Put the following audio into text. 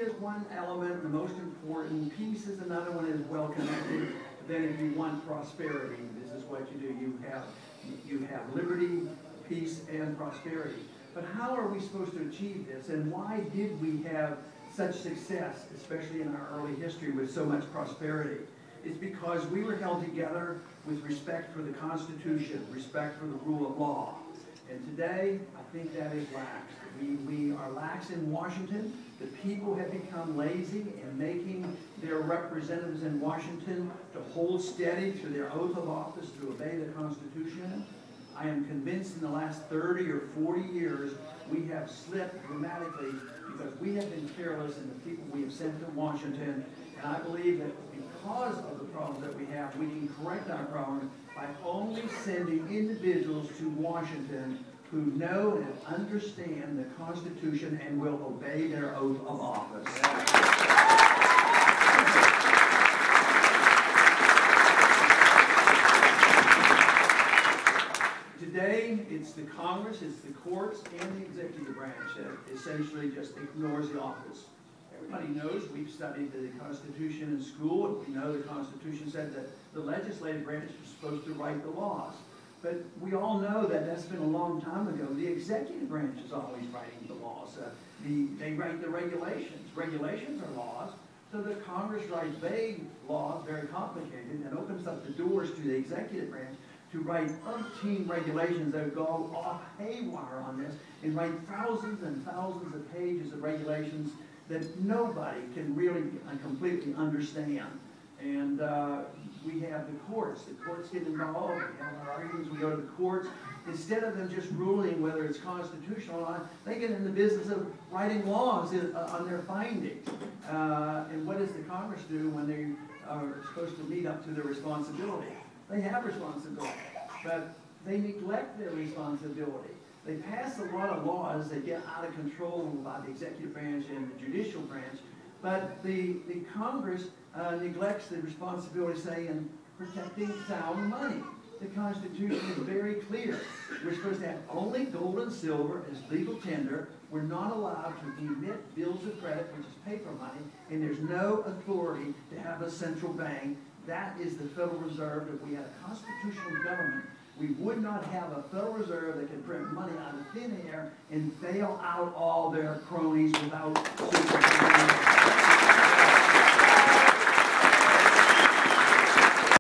is one element, the most important. Peace is another one, is well connected. Then if you want prosperity, this is what you do. You have liberty, peace, and prosperity. But how are we supposed to achieve this, and why did we have such success, especially in our early history, with so much prosperity? It's because we were held together with respect for the Constitution, respect for the rule of law. And today, I think that is lax. We are lax in Washington. The people have become lazy in making their representatives in Washington to hold steady through their oath of office to obey the Constitution. I am convinced in the last 30 or 40 years we have slipped dramatically because we have been careless in the people we have sent to Washington. And I believe that because of the problems that we have, we can correct our problems by only sending individuals to Washington who know and understand the Constitution and will obey their oath of office. Today, it's the Congress, it's the courts, and the executive branch that essentially just ignores the office. Everybody knows, we've studied the Constitution in school, and we know the Constitution said that the legislative branch was supposed to write the laws. But we all know that that's been a long time ago. The executive branch is always writing the laws. They write the regulations. Regulations are laws. So the Congress writes vague laws, very complicated, and opens up the doors to the executive branch to write umpteen regulations that go off haywire on this and write thousands and thousands of pages of regulations that nobody can really completely understand. And we have the courts. The courts get involved. We have our arguments. We go to the courts. Instead of them just ruling whether it's constitutional or not, they get in the business of writing laws on their findings. And what does the Congress do when they are supposed to meet up to their responsibility? They have responsibility, but they neglect their responsibility. They pass a lot of laws that get out of control by the executive branch and the judicial branch, but the Congress neglects the responsibility, say, in protecting sound money. The Constitution is very clear. We're supposed to have only gold and silver as legal tender. We're not allowed to emit bills of credit, which is paper money, and there's no authority to have a central bank. That is the Federal Reserve. If we had a constitutional government, we would not have a Federal Reserve that can print money out of thin air and bail out all their cronies without supervision.